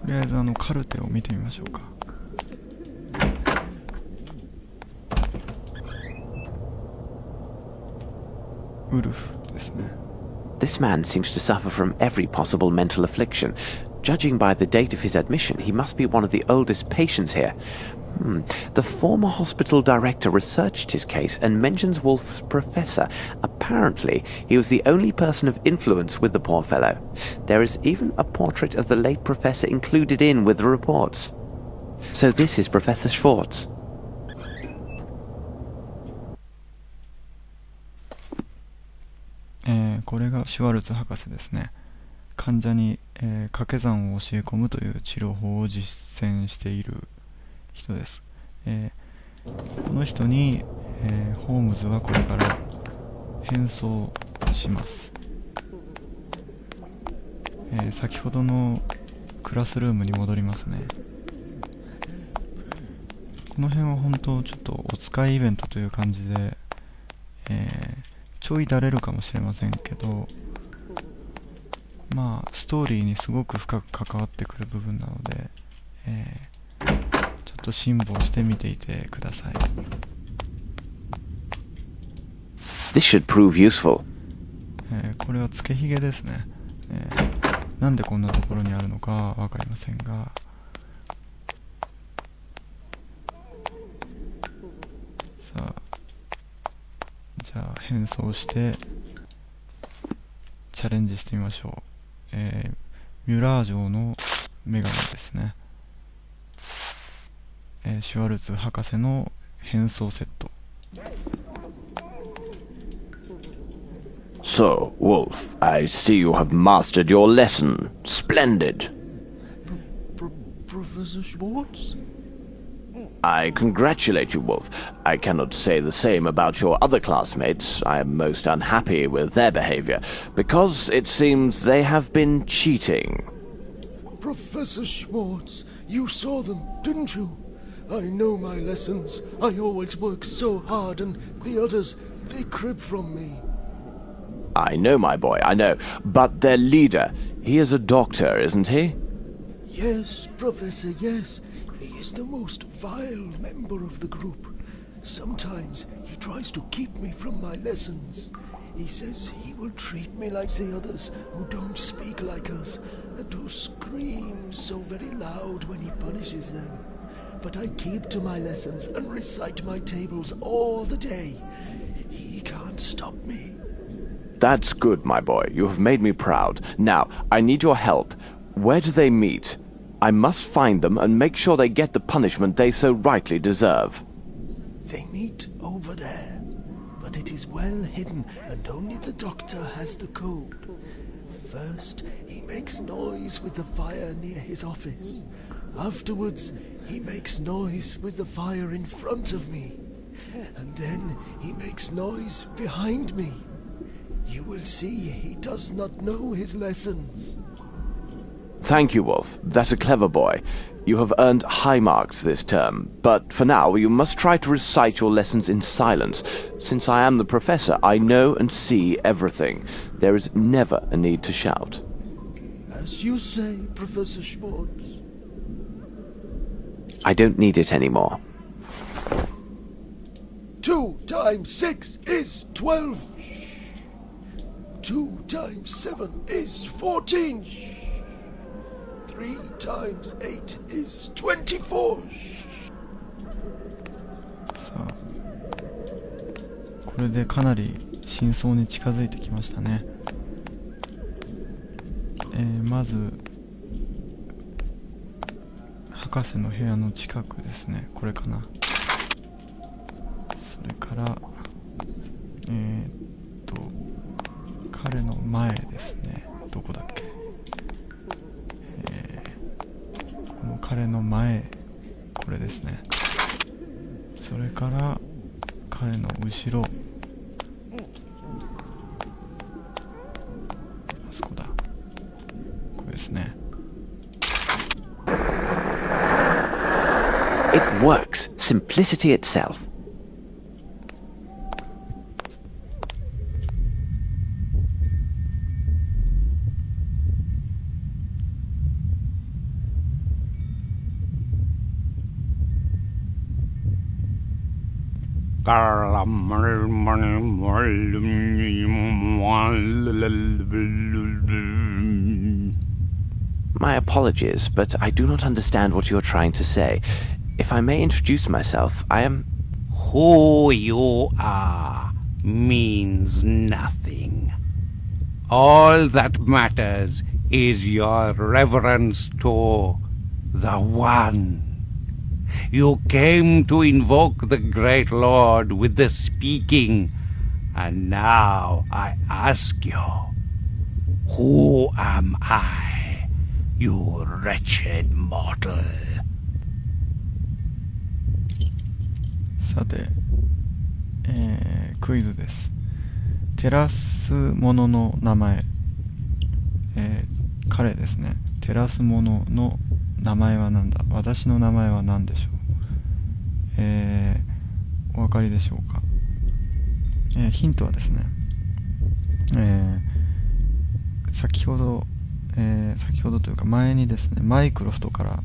りあえずカルテを見てみましょうか。ウルフですね。This man seems to suffer from every possible mental affliction. Judging by the date of his admission, he must be one of the oldest patients here. The former hospital director researched his case and mentions Wolf's professor. Apparently, he was the only person of influence with the poor fellow. There is even a portrait of the late professor included in with the reports. So this is Professor Schwartz. これがシュワルツ博士ですね。患者に、掛け算を教え込むという治療法を実践している人です。この人に、ホームズはこれから変装します。先ほどのクラスルームに戻りますね。この辺は本当ちょっとお使いイベントという感じで、ちょいだれるかもしれませんけど、まあストーリーにすごく深く関わってくる部分なので、ちょっと辛抱して見ていてください。This should prove useful. これはつけひげですね。なんでこんなところにあるのかわかりませんが、さあじゃあ変装してチャレンジしてみましょう。ミュラー城のメガネですね。シュワルツ博士の変装セット。So, Wolf, I see you have mastered your lesson. Splendid. Professor Schwartz? I congratulate you, Wolf. I cannot say the same about your other classmates. I am most unhappy with their behavior, because it seems they have been cheating. Professor Schwartz, you saw them, didn't you? I know my lessons. I always work so hard, and the others, they crib from me. I know, my boy, I know. But their leader, he is a doctor, isn't he? Yes, Professor, yes. He is the most vile member of the group. Sometimes he tries to keep me from my lessons. He says he will treat me like the others who don't speak like us and who scream so very loud when he punishes them. But I keep to my lessons and recite my tables all the day. He can't stop me. That's good, my boy. You have made me proud. Now, I need your help. Where do they meet? I must find them and make sure they get the punishment they so rightly deserve. They meet over there, but it is well hidden and only the doctor has the code. First, he makes noise with the fire near his office. Afterwards, he makes noise with the fire in front of me. And then he makes noise behind me. You will see he does not know his lessons. Thank you, Wolf. That's a clever boy. You have earned high marks this term, but for now you must try to recite your lessons in silence. Since I am the professor, I know and see everything. There is never a need to shout. As you say, Professor Schwartz. I don't need it anymore. 2 times 6 is 12. 2 times 7 is 14. 3 times 8 is 24. さあ、これでかなり真相に近づいてきましたね。まず博士の部屋の近くですね。これかな。それから彼の前ですね。どこだっけ。この彼の前、これですね。それから彼の後ろ、あそこだ。これですね。It works. Simplicity itself. My apologies, but I do not understand what you're trying to say. If I may introduce myself, I am... Who you are means nothing. All that matters is your reverence to the One. You came to invoke the great Lord with the speaking, and now I ask you, who am I, you wretched mortal? さて、クイズです。照らすものの名前、彼ですね。照らすものの名前は何だ。私の名前は何でしょう。お分かりでしょうか。ヒントはですね、先ほどというか前にですね、マイクロフトから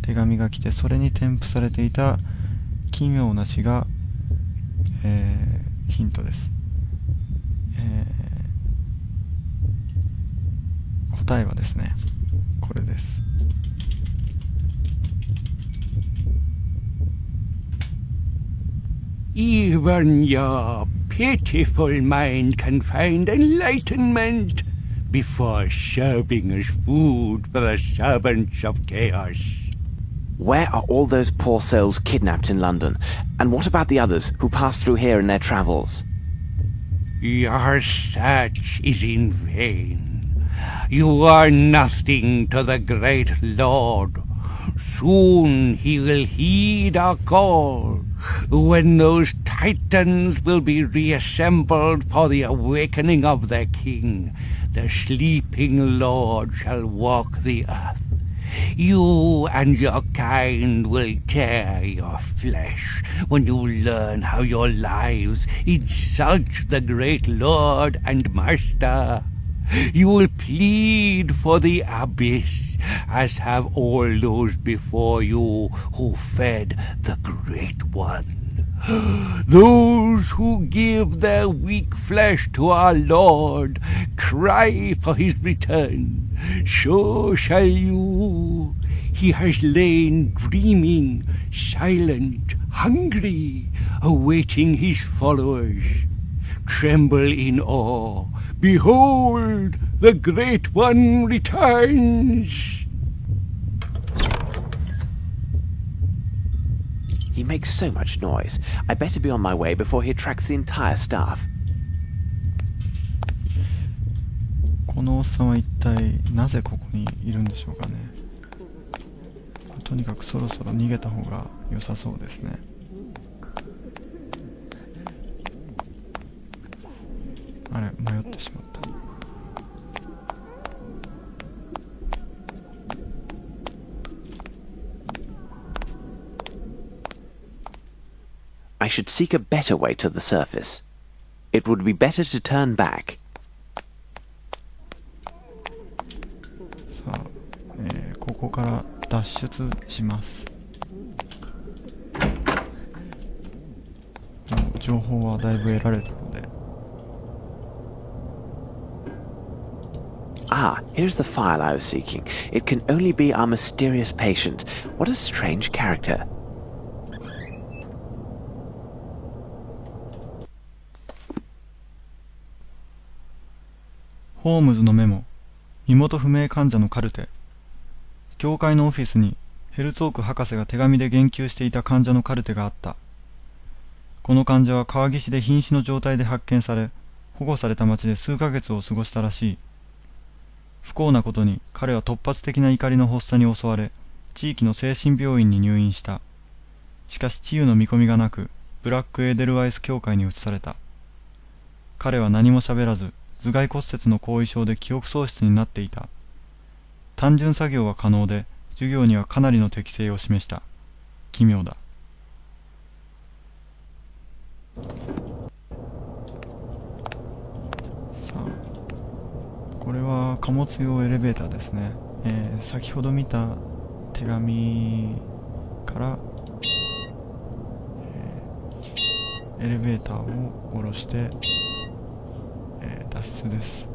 手紙が来て、それに添付されていた奇妙な詩が、ヒントです。答えはですね、これです。Even your pitiful mind can find enlightenment before serving as food for the servants of chaos. Where are all those poor souls kidnapped in London? And what about the others who passed through here in their travels? Your search is in vain. You are nothing to the great Lord. Soon he will heed our call, when those titans will be reassembled for the awakening of their king. The sleeping Lord shall walk the earth. You and your kind will tear your flesh when you learn how your lives insult the great Lord and Master. You will plead for the abyss, as have all those before you who fed the Great One. Those who give their weak flesh to our Lord cry for his return. So shall you. He has lain dreaming, silent, hungry, awaiting his followers. Tremble in awe. Behold, the Great One returns. He makes so much noise. I better be on my way before he attracts the entire staff. このおっさんは一体なぜここにいるんでしょうかね。とにかくそろそろ逃げた方が良さそうですね。あれ、迷ってしまった。I should seek a better way to the surface. It would be better to turn back. さあ、ここから脱出します。もう情報はだいぶ得られたので。Ah, here's the file I was seeking. It can only be our mysterious patient. What a strange character. ホームズのメモ、身元不明患者のカルテ。教会のオフィスにヘルツォーク博士が手紙で言及していた患者のカルテがあった。この患者は川岸で瀕死の状態で発見され、保護された町で数ヶ月を過ごしたらしい。不幸なことに彼は突発的な怒りの発作に襲われ、地域の精神病院に入院した。しかし治癒の見込みがなく、ブラックエーデルワイス教会に移された。彼は何も喋らず、頭蓋骨折の後遺症で記憶喪失になっていた。単純作業は可能で、授業にはかなりの適性を示した。奇妙だ。さあ、これは貨物用エレベーターですね。先ほど見た手紙から、エレベーターを下ろして、脱出です。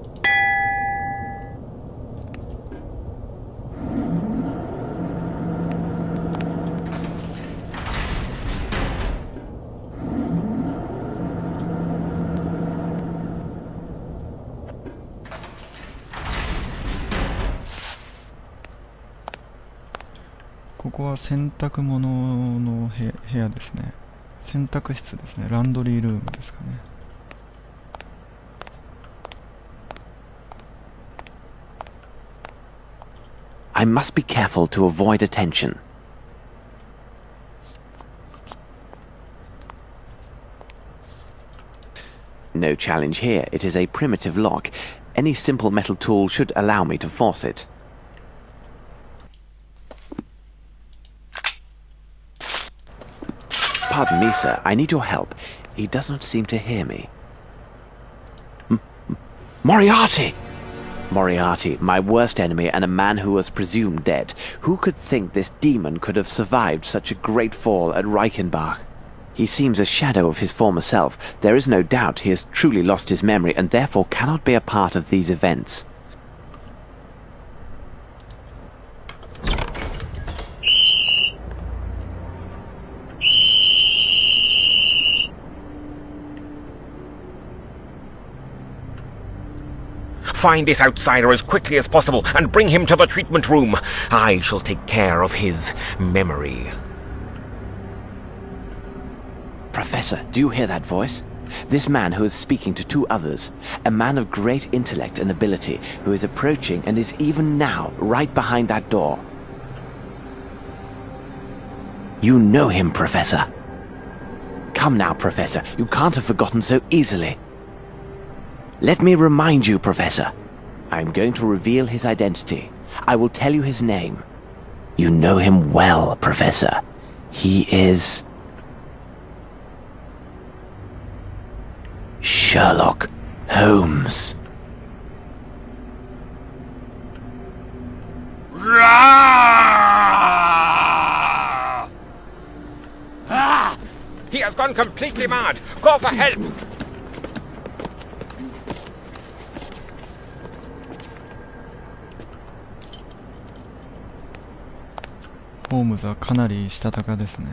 ここは洗濯物の部屋ですね。洗濯室ですね。ランドリールームですかね。I must be careful to avoid attention. No challenge here. It is a primitive lock. Any simple metal tool should allow me to force it. Pardon me, sir. I need your help. He does not seem to hear me. Moriarty! Moriarty, my worst enemy and a man who was presumed dead. Who could think this demon could have survived such a great fall at Reichenbach? He seems a shadow of his former self. There is no doubt he has truly lost his memory and therefore cannot be a part of these events. Find this outsider as quickly as possible and bring him to the treatment room. I shall take care of his memory. Professor, do you hear that voice? This man who is speaking to two others, a man of great intellect and ability, who is approaching and is even now right behind that door. You know him, Professor. Come now, Professor, you can't have forgotten so easily. Let me remind you, Professor. I am going to reveal his identity. I will tell you his name. You know him well, Professor. He is... Sherlock Holmes. He has gone completely mad. Call for help. ホームズはかなりしたたかですね。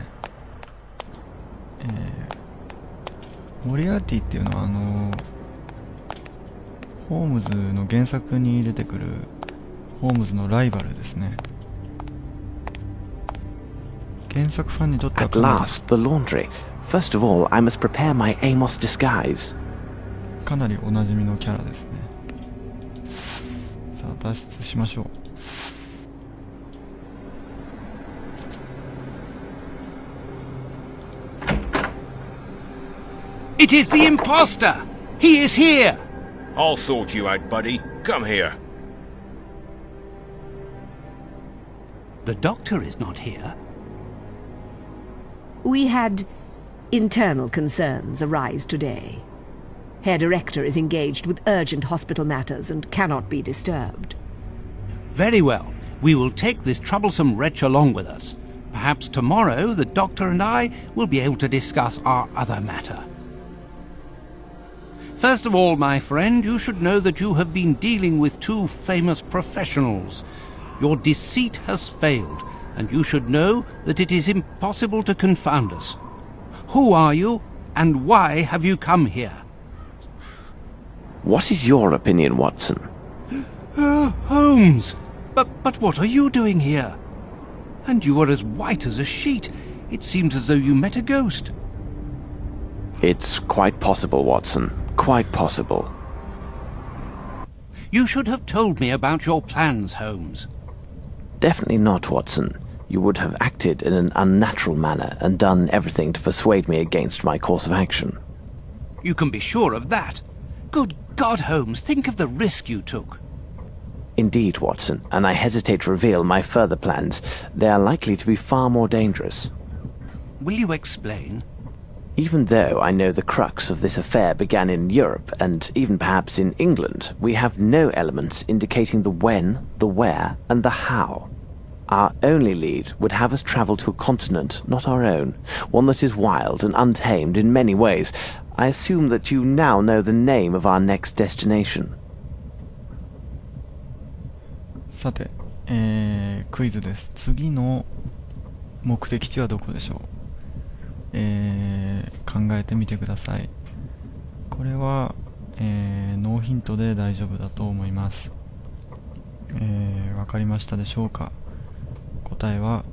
モリアーティっていうのはホームズの原作に出てくるホームズのライバルですね。原作ファンにとっては At last, the laundry. First of all, I must prepare my Amos disguise. かなりおなじみのキャラですね。さあ脱出しましょう。It is the imposter! He is here! I'll sort you out, buddy. Come here. The doctor is not here. We had internal concerns arise today. Herr Director is engaged with urgent hospital matters and cannot be disturbed. Very well. We will take this troublesome wretch along with us. Perhaps tomorrow the doctor and I will be able to discuss our other matter. First of all, my friend, you should know that you have been dealing with two famous professionals. Your deceit has failed, and you should know that it is impossible to confound us. Who are you, and why have you come here? What is your opinion, Watson? Holmes! But what are you doing here? And you are as white as a sheet. It seems as though you met a ghost. It's quite possible, Watson. Quite possible. You should have told me about your plans, Holmes. Definitely not, Watson. You would have acted in an unnatural manner and done everything to persuade me against my course of action. You can be sure of that. Good God, Holmes, think of the risk you took. Indeed, Watson, and I hesitate to reveal my further plans. They are likely to be far more dangerous. Will you explain? Even though I know the crux of this affair began in Europe, and even perhaps in England, we have no elements indicating the when, the where, and the how. Our only lead would have us travel to a continent not our own, one that is wild and untamed in many ways. I assume that you now know the name of our next destination. さて、クイズです。次の目的地はどこでしょう？考えてみてください。これは、ノーヒントで大丈夫だと思います。わかりましたでしょうか？答えは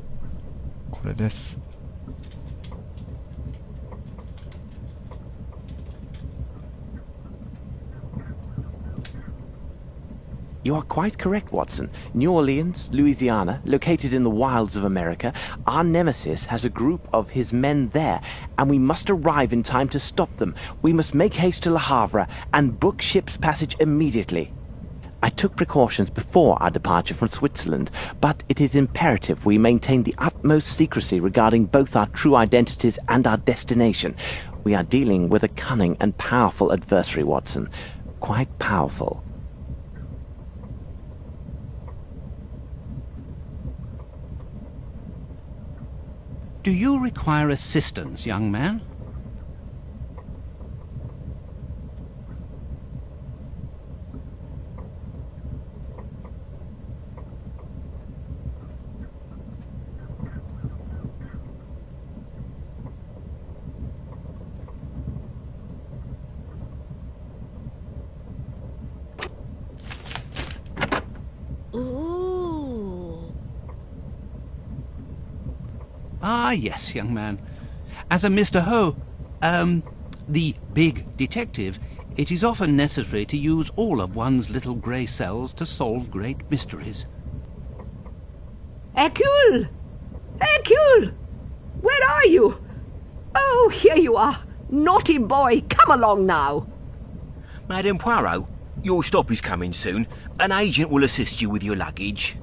これです。You are quite correct, Watson. New Orleans, Louisiana, located in the wilds of America. Our nemesis has a group of his men there, and we must arrive in time to stop them. We must make haste to Le Havre and book ship's passage immediately. I took precautions before our departure from Switzerland, but it is imperative we maintain the utmost secrecy regarding both our true identities and our destination. We are dealing with a cunning and powerful adversary, Watson. Quite powerful. Do you require assistance, young man? Ah, yes, young man. As a Mr. Ho, the big detective, it is often necessary to use all of one's little grey cells to solve great mysteries. Hercule! Hercule! Where are you? Oh, here you are. Naughty boy, come along now. Madame Poirot, your stop is coming soon. An agent will assist you with your luggage.